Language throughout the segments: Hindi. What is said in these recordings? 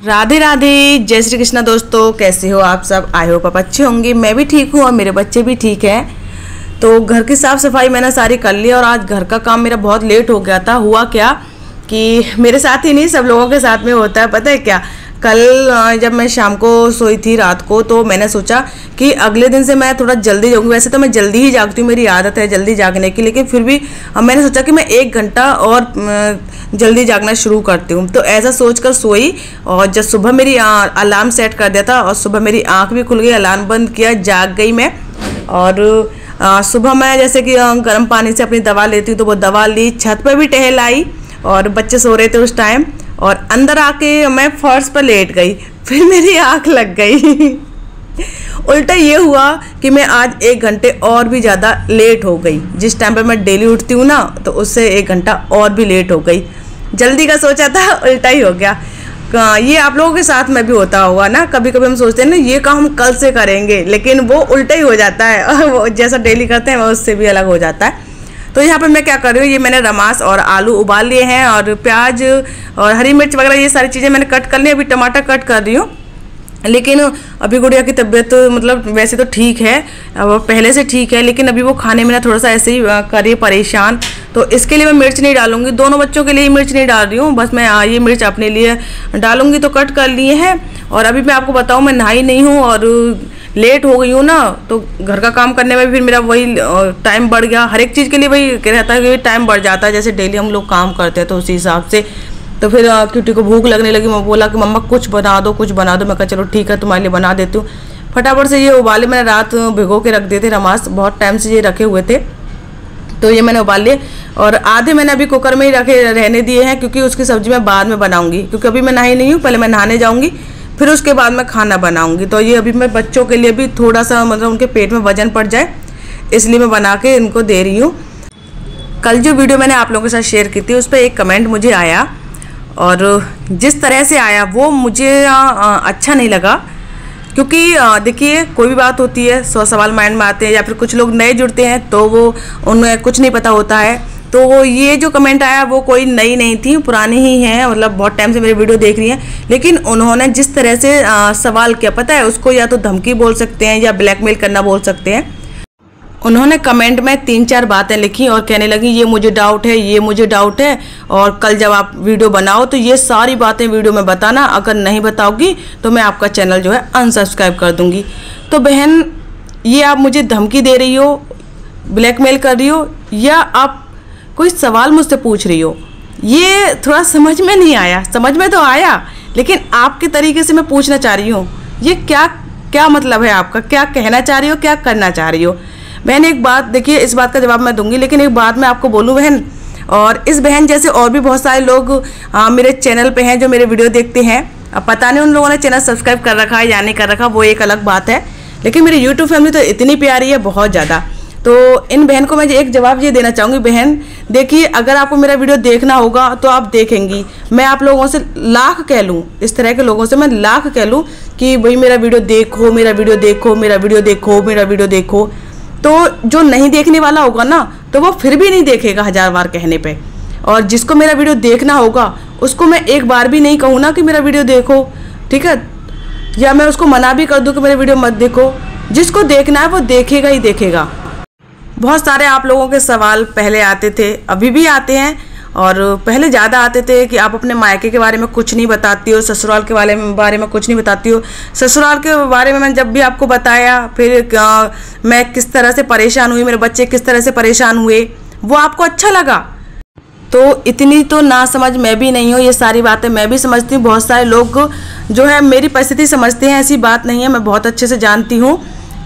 राधे राधे, जय श्री कृष्णा। दोस्तों कैसे हो आप सब? आई होप आप अच्छे होंगे। मैं भी ठीक हूँ और मेरे बच्चे भी ठीक हैं। तो घर की साफ़ सफाई मैंने सारी कर ली और आज घर का काम मेरा बहुत लेट हो गया था। हुआ क्या कि मेरे साथ ही नहीं, सब लोगों के साथ में होता है। पता है क्या, कल जब मैं शाम को सोई थी रात को, तो मैंने सोचा कि अगले दिन से मैं थोड़ा जल्दी जाऊँगी। वैसे तो मैं जल्दी ही जागती हूँ, मेरी आदत है जल्दी जागने की, लेकिन फिर भी मैंने सोचा कि मैं 1 घंटा और जल्दी जागना शुरू करती हूँ। तो ऐसा सोचकर सोई और जब सुबह मेरी अलार्म सेट कर दिया था और सुबह मेरी आँख भी खुल गई, अलार्म बंद किया, जाग गई मैं। और सुबह मैं जैसे कि गर्म पानी से अपनी दवा लेती हूँ, तो वो दवा ली, छत पर भी टहल आई और बच्चे सो रहे थे उस टाइम, और अंदर आके मैं फर्श पर लेट गई, फिर मेरी आँख लग गई। उल्टा ये हुआ कि मैं आज 1 घंटे और भी ज़्यादा लेट हो गई। जिस टाइम पर मैं डेली उठती हूँ ना, तो उससे 1 घंटा और भी लेट हो गई। जल्दी का सोचा था, उल्टा ही हो गया। ये आप लोगों के साथ में भी होता होगा ना, कभी कभी हम सोचते हैं ना ये काम हम कल से करेंगे, लेकिन वो उल्टा ही हो जाता है और वो जैसा डेली करते हैं वो उससे भी अलग हो जाता है। तो यहाँ पर मैं क्या कर रही हूँ, ये मैंने रमास और आलू उबाल लिए हैं और प्याज और हरी मिर्च वगैरह ये सारी चीज़ें मैंने कट कर ली। अभी टमाटर कट कर रही हूँ, लेकिन अभी गुड़िया की तबीयत मतलब वैसे तो ठीक है, वो पहले से ठीक है, लेकिन अभी वो खाने में ना थोड़ा सा ऐसे ही कर रही है परेशान। तो इसके लिए मैं मिर्च नहीं डालूंगी, दोनों बच्चों के लिए मिर्च नहीं डाल रही हूँ, बस मैं ये मिर्च अपने लिए डालूंगी। तो कट कर लिए हैं। और अभी मैं आपको बताऊँ, मैं नहाई नहीं हूँ और लेट हो गई हूँ ना, तो घर का काम करने में फिर मेरा वही टाइम बढ़ गया। हर एक चीज़ के लिए वही रहता है कि टाइम बढ़ जाता है, जैसे डेली हम लोग काम करते हैं, तो उसी हिसाब से। तो फिर क्यूटी को भूख लगने लगी, मैं बोला कि मम्मा कुछ बना दो, कुछ बना दो। मैं कहा चलो ठीक है, तुम्हारे लिए बना देती हूँ। फटाफट से ये उबाले मैंने रात भिगो के रख दिए थे, रमास बहुत टाइम से ये रखे हुए थे, तो ये मैंने उबाल लिए। और आधे मैंने अभी कुकर में ही रहने दिए हैं, क्योंकि उसकी सब्जी मैं बाद में बनाऊंगी, क्योंकि अभी मैं नहाई नहीं हूँ, पहले मैं नहाने जाऊँगी, फिर उसके बाद मैं खाना बनाऊँगी। तो ये अभी मैं बच्चों के लिए भी थोड़ा सा मतलब उनके पेट में वजन पड़ जाए, इसलिए मैं बना के इनको दे रही हूँ। कल जो वीडियो मैंने आप लोगों के साथ शेयर की थी, उस पर एक कमेंट मुझे आया, और जिस तरह से आया वो मुझे अच्छा नहीं लगा। क्योंकि देखिए, कोई भी बात होती है 100 सवाल माइंड में आते हैं, या फिर कुछ लोग नए जुड़ते हैं तो वो उन्हें कुछ नहीं पता होता है। तो वो ये जो कमेंट आया वो कोई नई नहीं थी, पुरानी ही है, मतलब बहुत टाइम से मेरे वीडियो देख रही हैं। लेकिन उन्होंने जिस तरह से सवाल किया, पता है, उसको या तो धमकी बोल सकते हैं या ब्लैकमेल करना बोल सकते हैं। उन्होंने कमेंट में 3-4 बातें लिखी और कहने लगी ये मुझे डाउट है, ये मुझे डाउट है, और कल जब आप वीडियो बनाओ तो ये सारी बातें वीडियो में बताना, अगर नहीं बताओगी तो मैं आपका चैनल जो है अनसब्सक्राइब कर दूंगी। तो बहन, ये आप मुझे धमकी दे रही हो, ब्लैकमेल कर रही हो, या आप कोई सवाल मुझसे पूछ रही हो, ये थोड़ा समझ में नहीं आया। समझ में तो आया, लेकिन आपके तरीके से मैं पूछना चाह रही हूँ, ये क्या मतलब है आपका, क्या कहना चाह रही हो, क्या करना चाह रही हो। बहन एक बात देखिए, इस बात का जवाब मैं दूंगी, लेकिन एक बात मैं आपको बोलूं बहन, और इस बहन जैसे और भी बहुत सारे लोग मेरे चैनल पे हैं जो मेरे वीडियो देखते हैं। अब पता नहीं उन लोगों ने चैनल सब्सक्राइब कर रखा है या नहीं कर रखा, वो एक अलग बात है, लेकिन मेरी यूट्यूब फैमिली तो इतनी प्यारी है, बहुत ज़्यादा। तो इन बहन को मैं एक जवाब ये देना चाहूँगी, बहन देखिए, अगर आपको मेरा वीडियो देखना होगा तो आप देखेंगी। मैं आप लोगों से लाख कह लूँ, इस तरह के लोगों से मैं लाख कह लूँ कि भाई मेरा वीडियो देखो, मेरा वीडियो देखो, मेरा वीडियो देखो, मेरा वीडियो देखो, तो जो नहीं देखने वाला होगा ना, तो वो फिर भी नहीं देखेगा 1000 बार कहने पे। और जिसको मेरा वीडियो देखना होगा उसको मैं एक बार भी नहीं कहूँ ना कि मेरा वीडियो देखो, ठीक है, या मैं उसको मना भी कर दूँ कि मेरा वीडियो मत देखो। जिसको देखना है वो देखेगा ही देखेगा। बहुत सारे आप लोगों के सवाल पहले आते थे, अभी भी आते हैं, और पहले ज़्यादा आते थे कि आप अपने मायके के बारे में कुछ नहीं बताती हो, ससुराल के बारे में कुछ नहीं बताती हो। ससुराल के बारे में मैं जब भी आपको बताया, फिर मैं किस तरह से परेशान हुई, मेरे बच्चे किस तरह से परेशान हुए, वो आपको अच्छा लगा। तो इतनी तो ना समझ मैं भी नहीं हूँ, ये सारी बातें मैं भी समझती हूँ। बहुत सारे लोग जो है मेरी परिस्थिति समझते हैं, ऐसी बात नहीं है, मैं बहुत अच्छे से जानती हूँ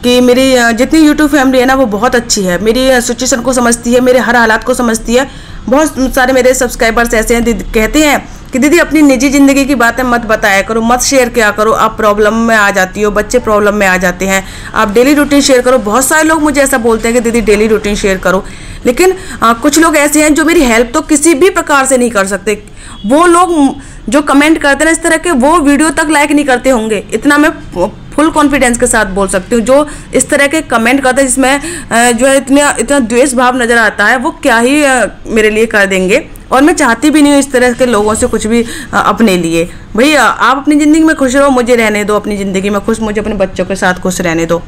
कि मेरी जितनी यूट्यूब फैमिली है ना, वो बहुत अच्छी है, मेरी सिचुएशन को समझती है, मेरे हर हालात को समझती है। बहुत सारे मेरे सब्सक्राइबर्स ऐसे हैं, कहते हैं कि दीदी अपनी निजी ज़िंदगी की बातें मत बताया करो, मत शेयर किया करो, आप प्रॉब्लम में आ जाती हो, बच्चे प्रॉब्लम में आ जाते हैं, आप डेली रूटीन शेयर करो। बहुत सारे लोग मुझे ऐसा बोलते हैं कि दीदी डेली रूटीन शेयर करो, लेकिन कुछ लोग ऐसे हैं जो मेरी हेल्प तो किसी भी प्रकार से नहीं कर सकते। वो लोग जो कमेंट करते हैं इस तरह के, वो वीडियो तक लाइक नहीं करते होंगे, इतना मैं फुल कॉन्फिडेंस के साथ बोल सकती हूँ। जो इस तरह के कमेंट करते हैं जिसमें जो है इतना द्वेष भाव नज़र आता है, वो क्या ही मेरे लिए कर देंगे। और मैं चाहती भी नहीं हूँ इस तरह के लोगों से कुछ भी अपने लिए। भैया आप अपनी ज़िंदगी में खुश रहो, मुझे रहने दो अपनी ज़िंदगी में खुश, मुझे अपने बच्चों के साथ खुश रहने दो।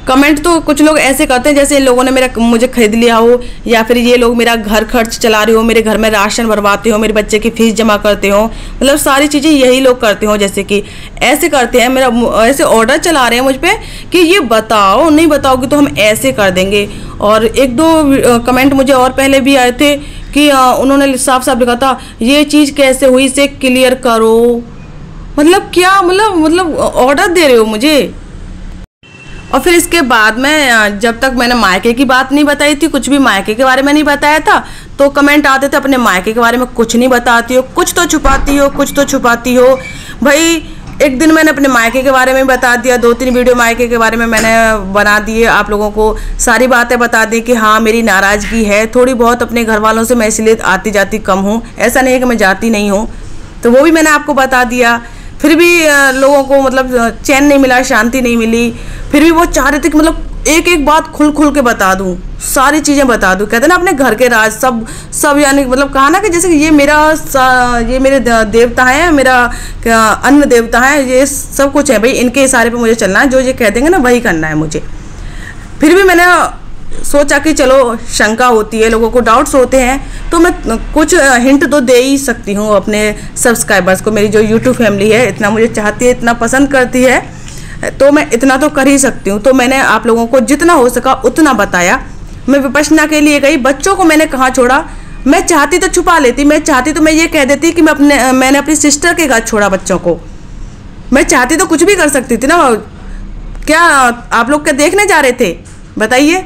कमेंट तो कुछ लोग ऐसे करते हैं जैसे इन लोगों ने मुझे खरीद लिया हो, या फिर ये लोग मेरा घर खर्च चला रहे हो, मेरे घर में राशन भरवाते हो, मेरे बच्चे की फीस जमा करते हो, मतलब सारी चीज़ें यही लोग करते हो। जैसे कि ऐसे करते हैं, मेरा ऐसे ऑर्डर चला रहे हैं मुझ पर कि ये बताओ, नहीं बताओगे तो हम ऐसे कर देंगे। और एक दो कमेंट मुझे और पहले भी आए थे कि उन्होंने साफ साफ लिखा था ये चीज़ कैसे हुई इसे क्लियर करो। मतलब क्या, मतलब ऑर्डर दे रहे हो मुझे। और फिर इसके बाद में जब तक मैंने मायके की बात नहीं बताई थी, कुछ भी मायके के बारे में नहीं बताया था, तो कमेंट आते थे अपने मायके के बारे में कुछ नहीं बताती हो, कुछ तो छुपाती हो, कुछ तो छुपाती हो। भाई एक दिन मैंने अपने मायके के बारे में बता दिया, 2-3 वीडियो मायके के बारे में मैंने बना दिए, आप लोगों को सारी बातें बता दी कि हाँ मेरी नाराज़गी है थोड़ी बहुत अपने घर वालों से, मैं इसलिए आती जाती कम हूँ, ऐसा नहीं है कि मैं जाती नहीं हूँ, तो वो भी मैंने आपको बता दिया। फिर भी लोगों को मतलब चैन नहीं मिला, शांति नहीं मिली। फिर भी वो चाह रहे थे कि मतलब एक एक बात खुल के बता दूं, सारी चीज़ें बता दूं। कहते ना अपने घर के राज सब यानी मतलब कहा ना कि जैसे कि ये मेरे देवता हैं, मेरा अन्न देवता है, ये सब कुछ है भाई, इनके इशारे पे मुझे चलना है, जो ये कह देंगे ना वही करना है मुझे। फिर भी मैंने सोचा कि चलो शंका होती है, लोगों को डाउट्स होते हैं, तो मैं कुछ हिंट तो दे ही सकती हूँ अपने सब्सक्राइबर्स को। मेरी जो यूट्यूब फैमिली है इतना मुझे चाहती है, इतना पसंद करती है, तो मैं इतना तो कर ही सकती हूँ। तो मैंने आप लोगों को जितना हो सका उतना बताया। मैं विपश्यना के लिए गई, बच्चों को मैंने कहाँ छोड़ा, मैं चाहती तो छुपा लेती, मैं चाहती तो मैं ये कह देती कि मैंने अपनी सिस्टर के घर छोड़ा बच्चों को, मैं चाहती तो कुछ भी कर सकती थी ना। क्या आप लोग क्या देखने जा रहे थे बताइए?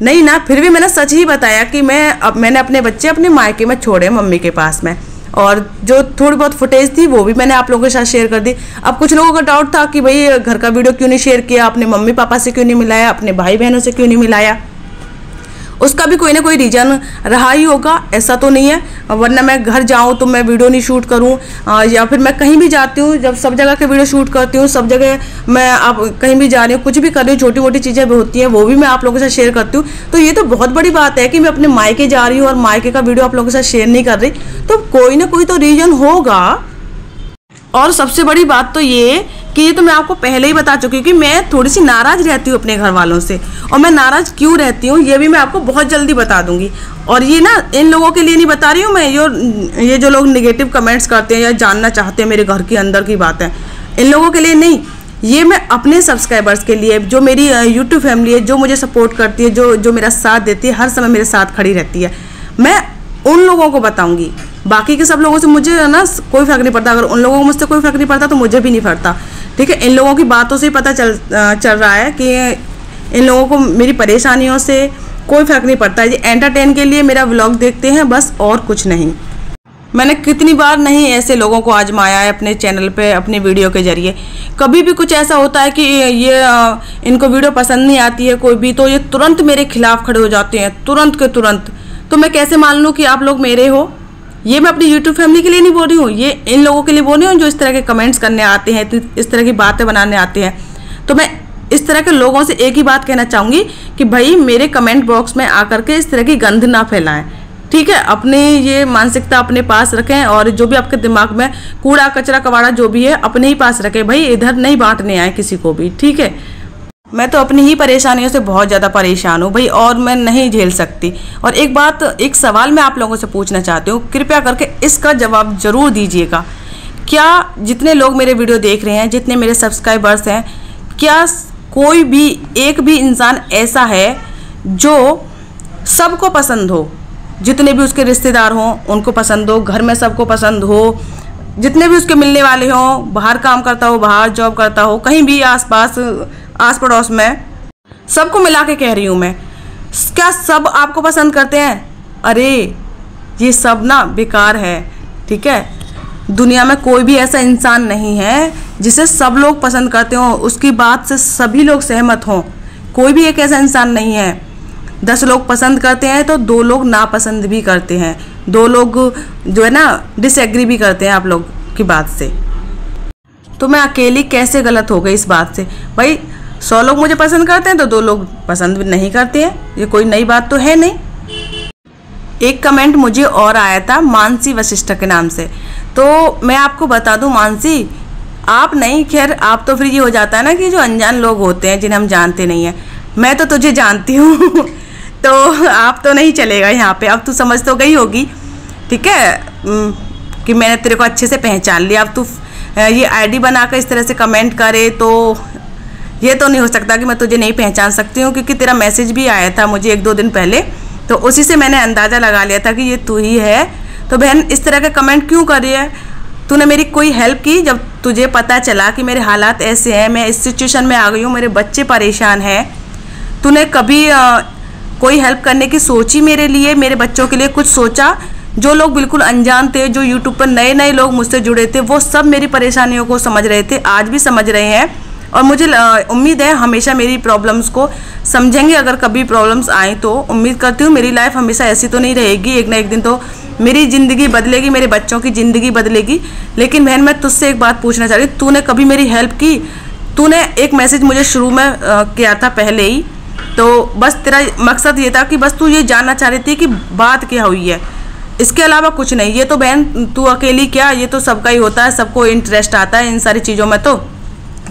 नहीं ना। फिर भी मैंने सच ही बताया कि मैंने अपने बच्चे अपने मायके में छोड़े मम्मी के पास में, और जो थोड़ी बहुत फुटेज थी वो भी मैंने आप लोगों के साथ शेयर कर दी। अब कुछ लोगों का डाउट था कि भाई घर का वीडियो क्यों नहीं शेयर किया, अपने मम्मी पापा से क्यों नहीं मिलाया, अपने भाई बहनों से क्यों नहीं मिलाया। उसका भी कोई ना कोई रीज़न रहा ही होगा, ऐसा तो नहीं है, वरना मैं घर जाऊँ तो मैं वीडियो नहीं शूट करूँ, या फिर मैं कहीं भी जाती हूँ जब सब जगह के वीडियो शूट करती हूँ, सब जगह मैं आप कहीं भी जा रही हूँ, कुछ भी कर रही हूँ, छोटी मोटी चीज़ें भी होती हैं वो भी मैं आप लोगों के साथ शेयर करती हूँ। तो ये तो बहुत बड़ी बात है कि मैं अपने मायके जा रही हूँ और मायके का वीडियो आप लोगों के साथ शेयर नहीं कर रही, तो कोई ना कोई तो रीज़न होगा। और सबसे बड़ी बात तो ये कि ये तो मैं आपको पहले ही बता चुकी हूँ कि मैं थोड़ी सी नाराज़ रहती हूँ अपने घर वालों से, और मैं नाराज़ क्यों रहती हूँ ये भी मैं आपको बहुत जल्दी बता दूंगी। और ये ना इन लोगों के लिए नहीं बता रही हूँ मैं, ये जो लोग नेगेटिव कमेंट्स करते हैं या जानना चाहते हैं मेरे घर के अंदर की बातें, इन लोगों के लिए नहीं, ये मैं अपने सब्सक्राइबर्स के लिए, जो मेरी यूट्यूब फैमिली है, जो मुझे सपोर्ट करती है, जो मेरा साथ देती है, हर समय मेरे साथ खड़ी रहती है, मैं उन लोगों को बताऊंगी। बाकी के सब लोगों से मुझे ना कोई फ़र्क नहीं पड़ता, अगर उन लोगों को मुझसे कोई फ़र्क नहीं पड़ता तो मुझे भी नहीं पड़ता, ठीक है। इन लोगों की बातों से ही पता चल रहा है कि इन लोगों को मेरी परेशानियों से कोई फ़र्क नहीं पड़ता। ये एंटरटेन के लिए मेरा व्लॉग देखते हैं बस, और कुछ नहीं। मैंने कितनी बार नहीं ऐसे लोगों को आजमाया है अपने चैनल पे, अपने वीडियो के जरिए। कभी भी कुछ ऐसा होता है कि ये इनको वीडियो पसंद नहीं आती है कोई भी, तो ये तुरंत मेरे खिलाफ खड़े हो जाते हैं, तुरंत के तुरंत। तो मैं कैसे मान लूँ कि आप लोग मेरे हो? ये मैं अपनी यूट्यूब फैमिली के लिए नहीं बोल रही हूँ, ये इन लोगों के लिए बोल रही हूँ जो इस तरह के कमेंट्स करने आते हैं, इस तरह की बातें बनाने आते हैं। तो मैं इस तरह के लोगों से एक ही बात कहना चाहूँगी कि भाई मेरे कमेंट बॉक्स में आकर के इस तरह की गंद ना फैलाएं, ठीक है। अपने ये मानसिकता अपने पास रखें, और जो भी आपके दिमाग में कूड़ा कचरा कबाड़ा जो भी है अपने ही पास रखें, भाई इधर नहीं बांटने आए किसी को भी, ठीक है। मैं तो अपनी ही परेशानियों से बहुत ज़्यादा परेशान हूँ भाई, और मैं नहीं झेल सकती। और एक सवाल मैं आप लोगों से पूछना चाहती हूँ, कृपया करके इसका जवाब ज़रूर दीजिएगा। क्या जितने लोग मेरे वीडियो देख रहे हैं, जितने मेरे सब्सक्राइबर्स हैं, क्या कोई भी एक भी इंसान ऐसा है जो सबको पसंद हो, जितने भी उसके रिश्तेदार हों उनको पसंद हो, घर में सबको पसंद हो, जितने भी उसके मिलने वाले हों, बाहर काम करता हो, बाहर जॉब करता हो, कहीं भी आस पड़ोस में, सबको मिला के कह रही हूँ मैं, क्या सब आपको पसंद करते हैं? अरे ये सब ना बेकार है, ठीक है। दुनिया में कोई भी ऐसा इंसान नहीं है जिसे सब लोग पसंद करते हों, उसकी बात से सभी लोग सहमत हों, कोई भी एक ऐसा इंसान नहीं है। 10 लोग पसंद करते हैं तो 2 लोग नापसंद भी करते हैं, 2 लोग जो है ना डिसएग्री भी करते हैं आप लोग की बात से। तो मैं अकेली कैसे गलत हो गई इस बात से? भाई 100 लोग मुझे पसंद करते हैं तो 2 लोग पसंद नहीं करते हैं, ये कोई नई बात तो है नहीं। एक कमेंट मुझे और आया था मानसी वशिष्ठ के नाम से। तो मैं आपको बता दूं मानसी, आप नहीं, खैर आप तो फिर ये हो जाता है ना कि जो अनजान लोग होते हैं जिन्हें हम जानते नहीं हैं, मैं तो तुझे जानती हूँ तो आप तो नहीं चलेगा यहाँ पे, अब तू समझ तो गई होगी, ठीक है, कि मैंने तेरे को अच्छे से पहचान लिया। अब तू ये आईडी बनाकर इस तरह से कमेंट करे तो ये तो नहीं हो सकता कि मैं तुझे नहीं पहचान सकती हूँ, क्योंकि तेरा मैसेज भी आया था मुझे 1-2 दिन पहले, तो उसी से मैंने अंदाज़ा लगा लिया था कि ये तू ही है। तो बहन इस तरह के कमेंट क्यों कर रही है? तूने मेरी कोई हेल्प की? जब तुझे पता चला कि मेरे हालात ऐसे हैं, मैं इस सिचुएशन में आ गई हूँ, मेरे बच्चे परेशान हैं, तूने कभी कोई हेल्प करने की सोची मेरे लिए, मेरे बच्चों के लिए कुछ सोचा? जो लोग बिल्कुल अनजान थे, जो यूट्यूब पर नए नए लोग मुझसे जुड़े थे, वो सब मेरी परेशानियों को समझ रहे थे, आज भी समझ रहे हैं, और मुझे उम्मीद है हमेशा मेरी प्रॉब्लम्स को समझेंगे। अगर कभी प्रॉब्लम्स आए तो उम्मीद करती हूँ मेरी लाइफ हमेशा ऐसी तो नहीं रहेगी, एक ना एक दिन तो मेरी ज़िंदगी बदलेगी, मेरे बच्चों की ज़िंदगी बदलेगी। लेकिन बहन मैं तुझसे एक बात पूछना चाह रही हूँ, तूने कभी मेरी हेल्प की? तूने एक मैसेज मुझे शुरू में किया था पहले ही, तो बस तेरा मकसद ये था कि बस तू ये जानना चाह रही थी कि बात क्या हुई है, इसके अलावा कुछ नहीं। ये तो बहन तू अकेली क्या, ये तो सबका ही होता है, सबको इंटरेस्ट आता है इन सारी चीज़ों में। तो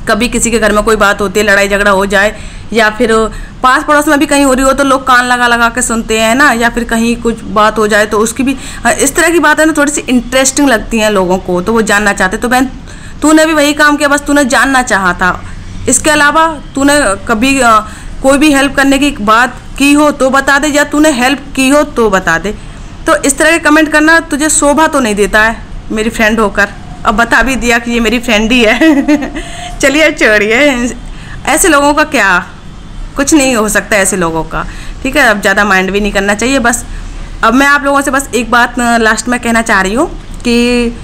कभी किसी के घर में कोई बात होती है, लड़ाई झगड़ा हो जाए, या फिर पास पड़ोस में भी कहीं हो रही हो तो लोग कान लगा लगा के सुनते हैं ना, या फिर कहीं कुछ बात हो जाए तो उसकी भी इस तरह की बातें ना थोड़ी सी इंटरेस्टिंग लगती हैं लोगों को, तो वो जानना चाहते। तो बहन तूने भी वही काम किया, बस तूने जानना चाहा था। इसके अलावा तूने कभी कोई भी हेल्प करने की बात की हो तो बता दे, या तूने हेल्प की हो तो बता दे। तो इस तरह के कमेंट करना तुझे शोभा तो नहीं देता है मेरी फ्रेंड होकर। अब बता भी दिया कि ये मेरी फ्रेंड ही है चलिए छोड़िए, ऐसे लोगों का क्या, कुछ नहीं हो सकता ऐसे लोगों का, ठीक है। अब ज़्यादा माइंड भी नहीं करना चाहिए। बस अब मैं आप लोगों से बस एक बात लास्ट में कहना चाह रही हूँ कि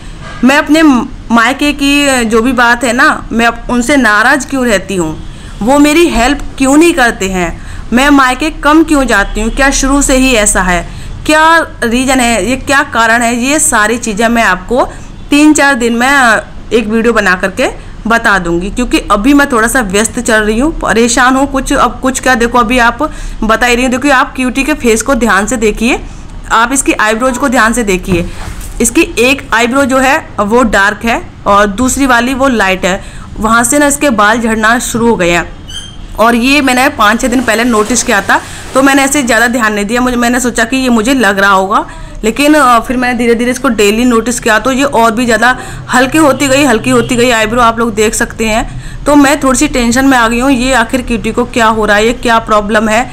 मैं अपने मायके की जो भी बात है ना, मैं उनसे नाराज़ क्यों रहती हूँ, वो मेरी हेल्प क्यों नहीं करते हैं, मैं मायके कम क्यों जाती हूँ, क्या शुरू से ही ऐसा है, क्या रीज़न है, ये क्या कारण है, ये सारी चीज़ें मैं आपको 3-4 दिन में एक वीडियो बना करके बता दूंगी। क्योंकि अभी मैं थोड़ा सा व्यस्त चल रही हूँ, परेशान हूँ कुछ। अब कुछ क्या, देखो अभी आप बता ही रही हूँ, देखिए आप क्यूटी के फेस को ध्यान से देखिए, आप इसकी आईब्रोज को ध्यान से देखिए। इसकी एक आईब्रो जो है वो डार्क है और दूसरी वाली वो लाइट है, वहाँ से ना इसके बाल झड़ना शुरू हो गए हैं। और ये मैंने 5-6 दिन पहले नोटिस किया था, तो मैंने ऐसे ज़्यादा ध्यान नहीं दिया, मैंने सोचा कि ये मुझे लग रहा होगा, लेकिन फिर मैंने धीरे धीरे इसको डेली नोटिस किया तो ये और भी ज़्यादा हल्की होती गई आईब्रो, आप लोग देख सकते हैं। तो मैं थोड़ी सी टेंशन में आ गई हूँ, ये आखिर क्यूटी को क्या हो रहा है, ये क्या प्रॉब्लम है।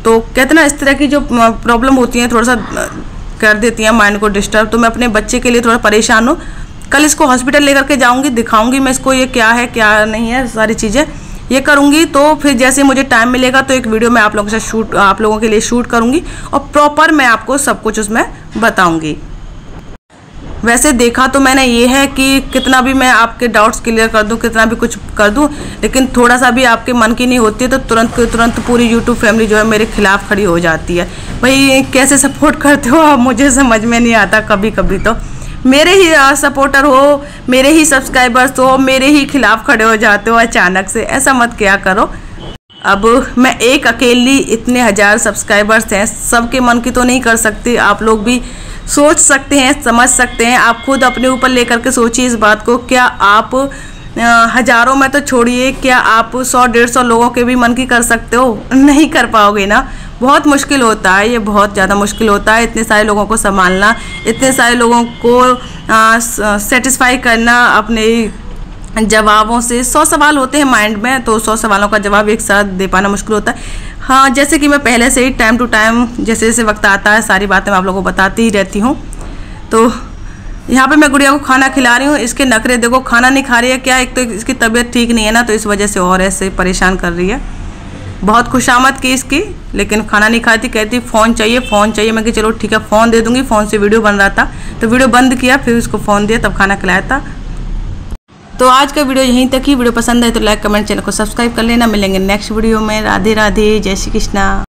तो कहते ना इस तरह की जो प्रॉब्लम होती हैं थोड़ा सा कर देती हैं माइंड को डिस्टर्ब। तो मैं अपने बच्चे के लिए थोड़ा परेशान हूँ, कल इसको हॉस्पिटल लेकर के जाऊँगी, दिखाऊँगी मैं इसको ये क्या है क्या नहीं है, सारी चीज़ें ये करूँगी। तो फिर जैसे मुझे टाइम मिलेगा तो एक वीडियो मैं आप लोगों से आप लोगों के लिए शूट करूँगी और प्रॉपर मैं आपको सब कुछ उसमें बताऊँगी। वैसे देखा तो मैंने ये है कि कितना भी मैं आपके डाउट्स क्लियर कर दूं, कितना भी कुछ कर दूं, लेकिन थोड़ा सा भी आपके मन की नहीं होती है तो तुरंत पूरी यूट्यूब फैमिली जो है मेरे खिलाफ खड़ी हो जाती है। भाई कैसे सपोर्ट करते हो आप, मुझे समझ में नहीं आता। कभी कभी तो मेरे ही सपोर्टर हो, मेरे ही सब्सक्राइबर्स हो, मेरे ही खिलाफ खड़े हो जाते हो अचानक से, ऐसा मत क्या करो। अब मैं एक अकेली इतने 1000 सब्सक्राइबर्स हैं, सबके मन की तो नहीं कर सकती। आप लोग भी सोच सकते हैं, समझ सकते हैं, आप खुद अपने ऊपर लेकर के सोचिए इस बात को। क्या आप हज़ारों में तो छोड़िए, क्या आप 100-150 लोगों के भी मन की कर सकते हो? नहीं कर पाओगे ना, बहुत मुश्किल होता है, ये बहुत ज़्यादा मुश्किल होता है। इतने सारे लोगों को संभालना, इतने सारे लोगों को सेटिस्फाई करना अपने जवाबों से। 100 सवाल होते हैं माइंड में, तो 100 सवालों का जवाब एक साथ दे पाना मुश्किल होता है। हाँ, जैसे कि मैं पहले से ही टाइम टू टाइम जैसे जैसे वक्त आता है सारी बातें मैं आप लोगों को बताती ही रहती हूँ। तो यहाँ पे मैं गुड़िया को खाना खिला रही हूँ, इसके नखरे देखो, खाना नहीं खा रही है क्या, एक तो इसकी तबीयत ठीक नहीं है ना, तो इस वजह से और ऐसे परेशान कर रही है। बहुत खुशामद की इसकी, लेकिन खाना नहीं खाती, कहती फ़ोन चाहिए फ़ोन चाहिए। मैं कि चलो ठीक है फ़ोन दे दूँगी। फ़ोन से वीडियो बन रहा था तो वीडियो बंद किया, फिर उसको फ़ोन दिया, तब खाना खिलाया था। तो आज का वीडियो यहीं तक ही। वीडियो पसंद है तो लाइक कमेंट, चैनल को सब्सक्राइब कर लेना। मिलेंगे नेक्स्ट वीडियो में। राधे राधे, जय श्री कृष्णा।